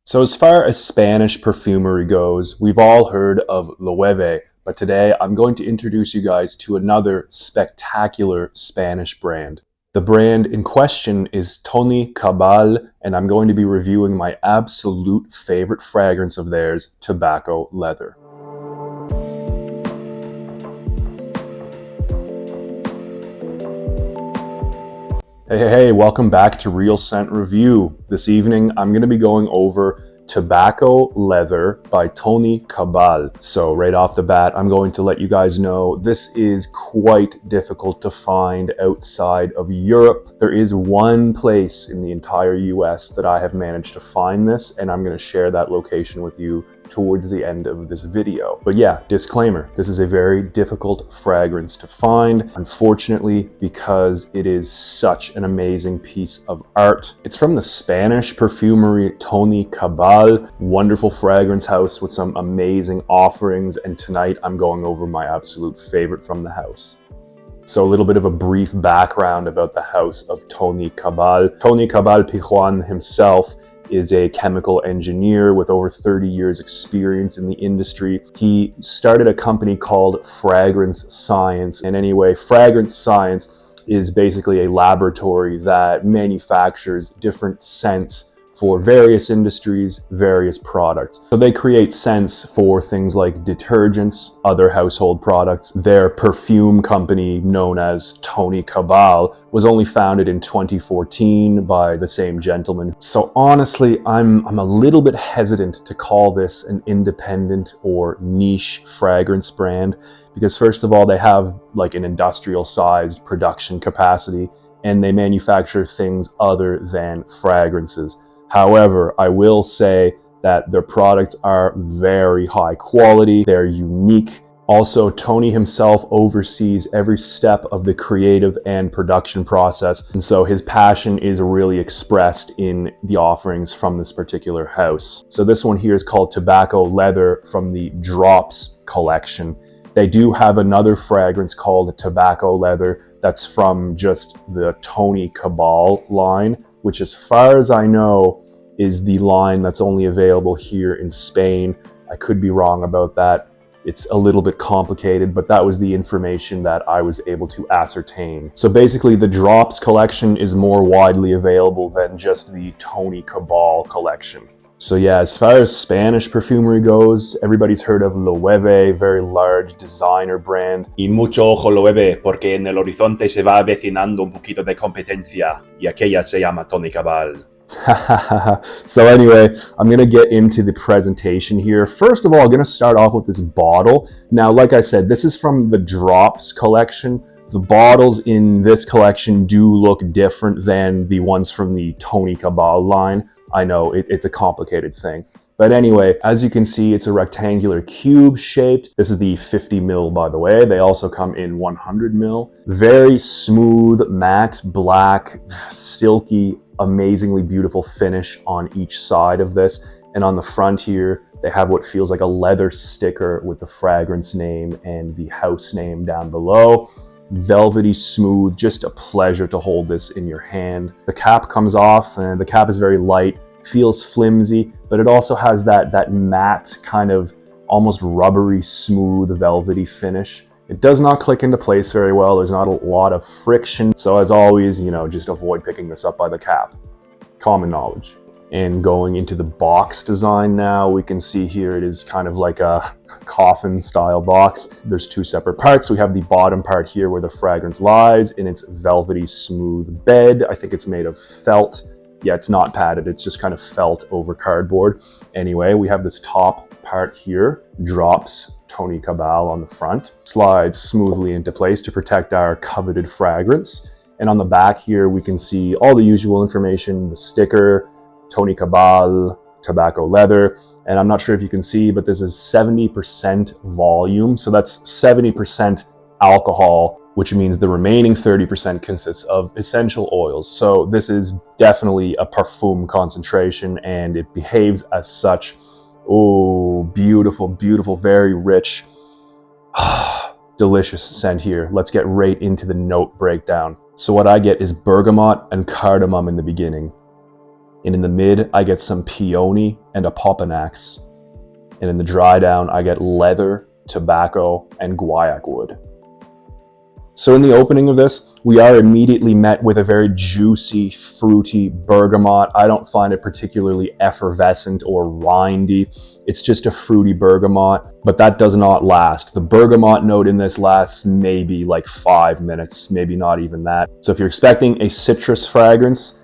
So as far as Spanish perfumery goes, we've all heard of Loewe, but today I'm going to introduce you guys to another spectacular Spanish brand. The brand in question is Toni Cabal, and I'm going to be reviewing my absolute favorite fragrance of theirs, Tobacco Leather. Hey, welcome back to Real Scent Review. This evening, I'm going to be going over Tobacco Leather by Toni Cabal. So right off the bat, I'm going to let you guys know this is quite difficult to find outside of Europe. There is one place in the entire US that I have managed to find this, and I'm going to share that location with you towards the end of this video. But yeah, disclaimer, this is a very difficult fragrance to find, unfortunately, because it is such an amazing piece of art. It's from the Spanish perfumery Toni Cabal, wonderful fragrance house with some amazing offerings, and tonight I'm going over my absolute favorite from the house. So a little bit of a brief background about the house of Toni Cabal. Toni Cabal Pijuan himself is a chemical engineer with over 30 years experience in the industry. He started a company called Fragrance Science. And anyway, Fragrance Science is basically a laboratory that manufactures different scents for various industries, various products. So they create scents for things like detergents, other household products. Their perfume company, known as Toni Cabal, was only founded in 2014 by the same gentleman. So honestly, I'm a little bit hesitant to call this an independent or niche fragrance brand, because first of all, they have like an industrial sized production capacity and they manufacture things other than fragrances. However, I will say that their products are very high quality, they're unique. Also, Toni himself oversees every step of the creative and production process, and so his passion is really expressed in the offerings from this particular house. So this one here is called Tobacco Leather from the Drops collection. They do have another fragrance called Tobacco Leather that's from just the Toni Cabal line, which as far as I know is the line that's only available here in Spain. I could be wrong about that. It's a little bit complicated, but that was the information that I was able to ascertain. So basically the Drops collection is more widely available than just the Toni Cabal collection. So yeah, as far as Spanish perfumery goes, everybody's heard of Loewe, very large designer brand. Y mucho ojo Loewe, porque en el horizonte se va avecinando un poquito de competencia, y aquella se llama Toni Cabal. So anyway, I'm going to get into the presentation here. First of all, I'm going to start off with this bottle. Now, like I said, this is from the Drops collection. The bottles in this collection do look different than the ones from the Toni Cabal line. I know it's a complicated thing. But anyway, as you can see, it's a rectangular cube shaped. This is the 50 mil, by the way. They also come in 100 mil. Very smooth, matte, black, silky, amazingly beautiful finish on each side of this. And on the front here, they have what feels like a leather sticker with the fragrance name and the house name down below. Velvety smooth, just a pleasure to hold this in your hand. The cap comes off and the cap is very light, feels flimsy, but it also has that matte kind of almost rubbery, smooth, velvety finish. It does not click into place very well. There's not a lot of friction. So as always, just avoid picking this up by the cap. Common knowledge. And going into the box design now, we can see here it is kind of like a coffin style box. There's two separate parts. We have the bottom part here where the fragrance lies in its velvety smooth bed. I think it's made of felt. Yeah, it's not padded. It's just kind of felt over cardboard. Anyway, we have this top part here, Drops Toni Cabal on the front, slides smoothly into place to protect our coveted fragrance. And on the back here, we can see all the usual information, the sticker, Toni Cabal, Tobacco Leather, and I'm not sure if you can see, but this is 70% volume. So that's 70% alcohol, which means the remaining 30% consists of essential oils. So this is definitely a parfum concentration and it behaves as such. Oh, beautiful, beautiful, very rich, delicious scent here. Let's get right into the note breakdown. So what I get is bergamot and cardamom in the beginning. And in the mid, I get some peony and opopanax. And in the dry down, I get leather, tobacco, and guaiac wood. So in the opening of this, we are immediately met with a very juicy, fruity bergamot. I don't find it particularly effervescent or rindy. It's just a fruity bergamot, but that does not last. The bergamot note in this lasts maybe like 5 minutes, maybe not even that. So if you're expecting a citrus fragrance,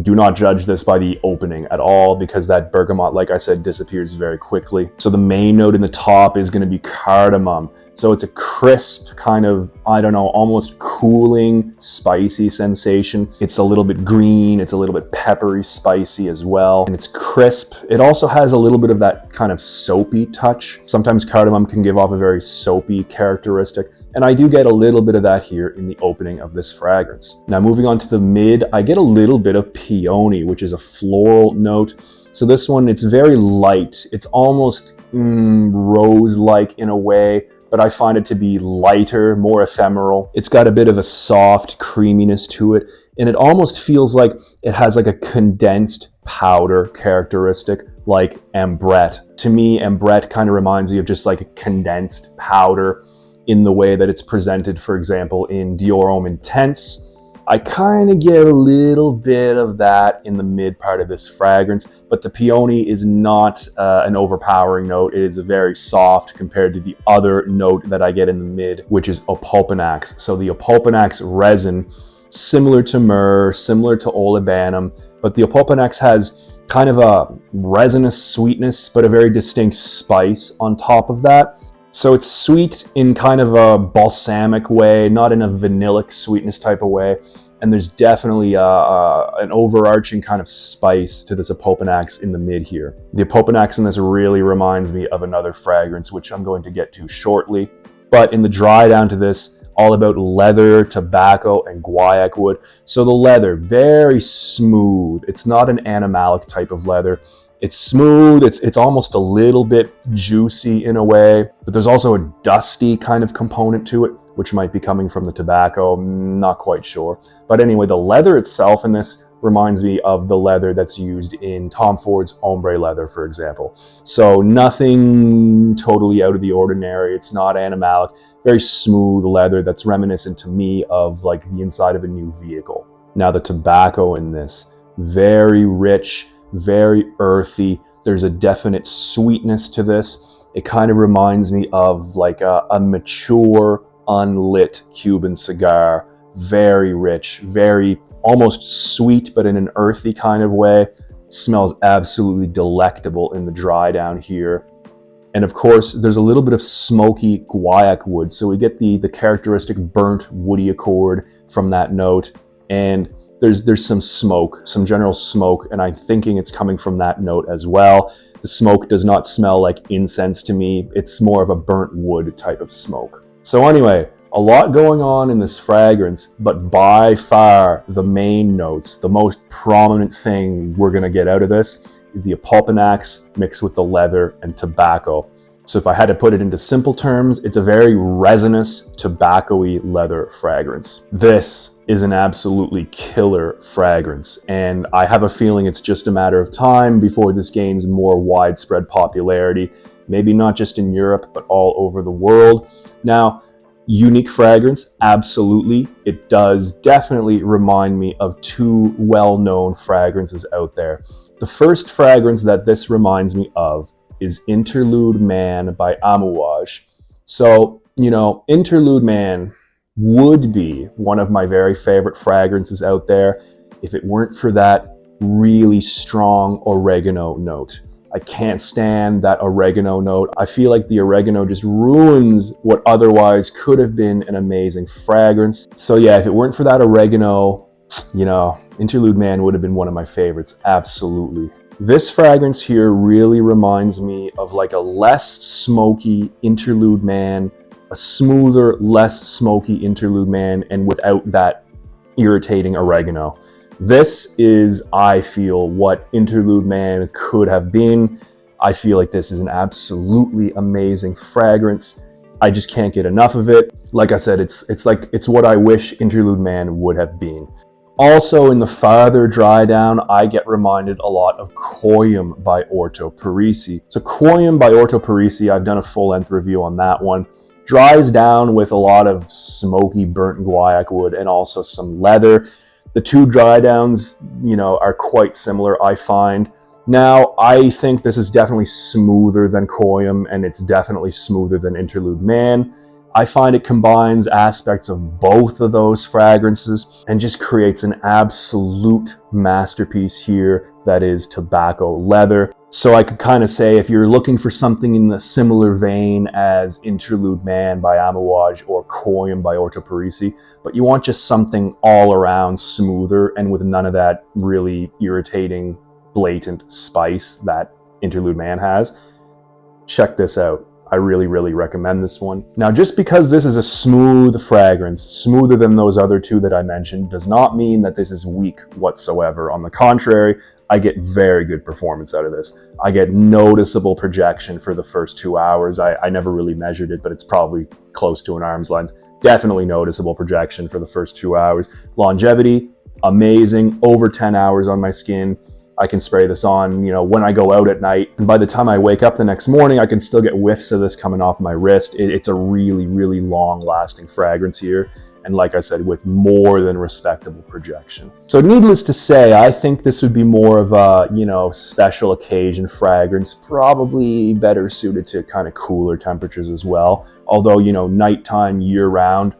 do not judge this by the opening at all, because that bergamot, like I said, disappears very quickly. So the main note in the top is going to be cardamom. So it's a crisp kind of, I don't know, almost cooling, spicy sensation. It's a little bit green. It's a little bit peppery, spicy as well. And it's crisp. It also has a little bit of that kind of soapy touch. Sometimes cardamom can give off a very soapy characteristic. And I do get a little bit of that here in the opening of this fragrance. Now moving on to the mid, I get a little bit of peony, which is a floral note. So this one, it's very light. It's almost rose-like in a way, but I find it to be lighter, more ephemeral. It's got a bit of a soft creaminess to it, and it almost feels like it has like a condensed powder characteristic, like ambrette. To me, ambrette kind of reminds me of just like a condensed powder in the way that it's presented, for example, in Dior Homme Intense. I kind of get a little bit of that in the mid part of this fragrance, but the peony is not an overpowering note. It is very soft compared to the other note that I get in the mid, which is opopanax. So the opopanax resin, similar to myrrh, similar to olibanum, but the opopanax has kind of a resinous sweetness, but a very distinct spice on top of that. So it's sweet in kind of a balsamic way, not in a vanillic sweetness type of way. And there's definitely an overarching kind of spice to this opopanax in the mid here. The opopanax in this really reminds me of another fragrance, which I'm going to get to shortly. But in the dry down to this, all about leather, tobacco, and guaiac wood. So the leather, very smooth. It's not an animalic type of leather. It's smooth, it's almost a little bit juicy in a way, but there's also a dusty kind of component to it, which might be coming from the tobacco, not quite sure. But anyway, the leather itself in this reminds me of the leather that's used in Tom Ford's ombre leather, for example. So nothing totally out of the ordinary. It's not animalic, very smooth leather that's reminiscent to me of like the inside of a new vehicle. Now the tobacco in this, very rich, very earthy. There's a definite sweetness to this. It kind of reminds me of like a mature, unlit Cuban cigar. Very rich, very almost sweet, but in an earthy kind of way. Smells absolutely delectable in the dry down here. And of course, there's a little bit of smoky guaiac wood. So we get the characteristic burnt woody accord from that note. And there's some smoke, some general smoke, and I'm thinking it's coming from that note as well. The smoke does not smell like incense to me. It's more of a burnt wood type of smoke. So anyway, a lot going on in this fragrance, but by far the main notes, the most prominent thing we're gonna get out of this is the opopanax mixed with the leather and tobacco. So if I had to put it into simple terms, it's a very resinous, tobacco-y leather fragrance. This is an absolutely killer fragrance, and I have a feeling it's just a matter of time before this gains more widespread popularity, maybe not just in Europe, but all over the world. Now, unique fragrance, absolutely. It does definitely remind me of two well-known fragrances out there. The first fragrance that this reminds me of is Interlude Man by Amouage. So, you know, Interlude Man would be one of my very favorite fragrances out there if it weren't for that really strong oregano note. I can't stand that oregano note. I feel like the oregano just ruins what otherwise could have been an amazing fragrance. So yeah, if it weren't for that oregano, you know, Interlude Man would have been one of my favorites, absolutely. This fragrance here really reminds me of like a less smoky Interlude Man, a smoother, less smoky Interlude Man, and without that irritating oregano. This is, I feel, what Interlude Man could have been. I feel like this is an absolutely amazing fragrance. I just can't get enough of it. Like I said, it's what I wish Interlude Man would have been. Also, in the farther dry down, I get reminded a lot of Cuoium by Orto Parisi. So Cuoium by Orto Parisi, I've done a full-length review on that one. Dries down with a lot of smoky burnt guaiac wood and also some leather. The two dry downs, are quite similar, I find. Now, I think this is definitely smoother than Cuoium, and it's definitely smoother than Interlude Man. I find it combines aspects of both of those fragrances and just creates an absolute masterpiece here that is tobacco leather. So I could kind of say if you're looking for something in the similar vein as Interlude Man by Amouage or Cuoium by Orto Parisi, but you want just something all around smoother and with none of that really irritating, blatant spice that Interlude Man has, check this out. I really, really recommend this one. Now, just because this is a smooth fragrance, smoother than those other two that I mentioned, does not mean that this is weak whatsoever. On the contrary, I get very good performance out of this. I get noticeable projection for the first 2 hours. I never really measured it, but it's probably close to an arm's length. Definitely noticeable projection for the first 2 hours. Longevity, amazing, over 10 hours on my skin. I can spray this on, when I go out at night. And by the time I wake up the next morning, I can still get whiffs of this coming off my wrist. It's a really, really long-lasting fragrance here. And like I said, with more than respectable projection. So needless to say, I think this would be more of a, special occasion fragrance, probably better suited to kind of cooler temperatures as well. Although, nighttime, year-round,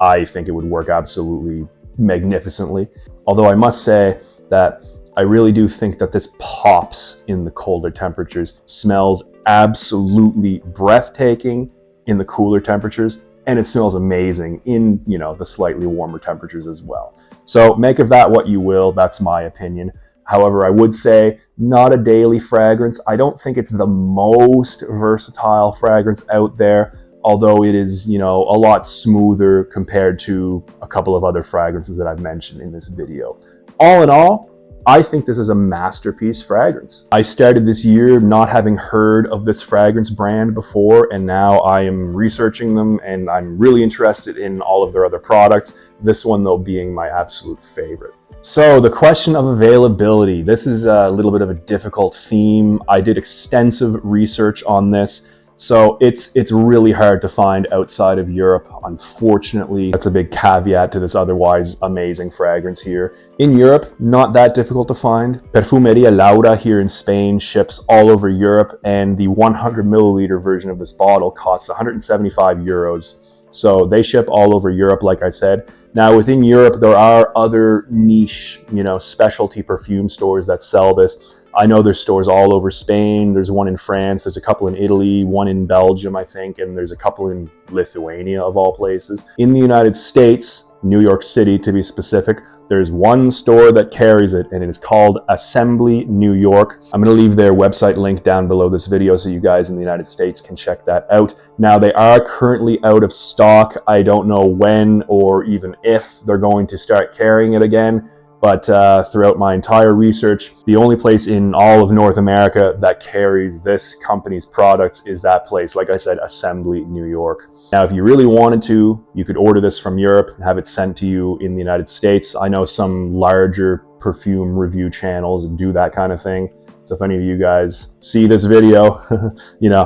I think it would work absolutely magnificently. Although I must say that I really do think that this pops in the colder temperatures, smells absolutely breathtaking in the cooler temperatures, and it smells amazing in, the slightly warmer temperatures as well. So make of that what you will, that's my opinion. However, I would say not a daily fragrance. I don't think it's the most versatile fragrance out there, although it is, a lot smoother compared to a couple of other fragrances that I've mentioned in this video. All in all, I think this is a masterpiece fragrance. I started this year not having heard of this fragrance brand before, and now I am researching them and I'm really interested in all of their other products. This one, though, being my absolute favorite. So the question of availability. This is a little bit of a difficult theme. I did extensive research on this. So it's really hard to find outside of Europe, unfortunately. That's a big caveat to this otherwise amazing fragrance here. In Europe, not that difficult to find. Perfumeria Laura here in Spain ships all over Europe, and the 100 milliliter version of this bottle costs 175 euros. So they ship all over Europe, like I said. Now within Europe, there are other niche, specialty perfume stores that sell this. I know there's stores all over Spain. There's one in France. There's a couple in Italy, one in Belgium, I think, and there's a couple in Lithuania, of all places. In the United States, New York City to be specific, there's one store that carries it, and it is called Assembly New York. I'm going to leave their website link down below this video so you guys in the United States can check that out. Now, they are currently out of stock. I don't know when or even if they're going to start carrying it again. But throughout my entire research, the only place in all of North America that carries this company's products is that place, like I said, Assembly New York. Now, if you really wanted to, you could order this from Europe and have it sent to you in the United States. I know some larger perfume review channels do that kind of thing. So if any of you guys see this video,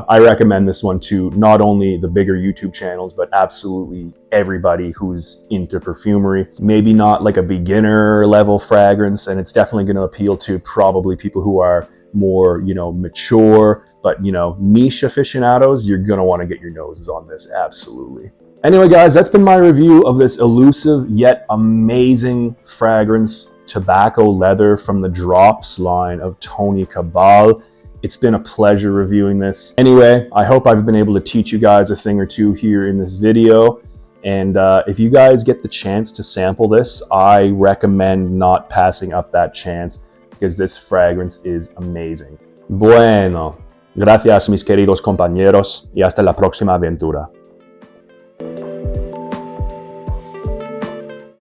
I recommend this one to not only the bigger YouTube channels, but absolutely everybody who's into perfumery. Maybe not like a beginner level fragrance, and it's definitely going to appeal to probably people who are more, mature, but, niche aficionados. You're going to want to get your noses on this, absolutely. Anyway, guys, that's been my review of this elusive yet amazing fragrance, tobacco leather from the Drops line of Toni Cabal. It's been a pleasure reviewing this. Anyway, I hope I've been able to teach you guys a thing or two here in this video. And if you guys get the chance to sample this, I recommend not passing up that chance because this fragrance is amazing. Bueno, gracias mis queridos compañeros y hasta la próxima aventura.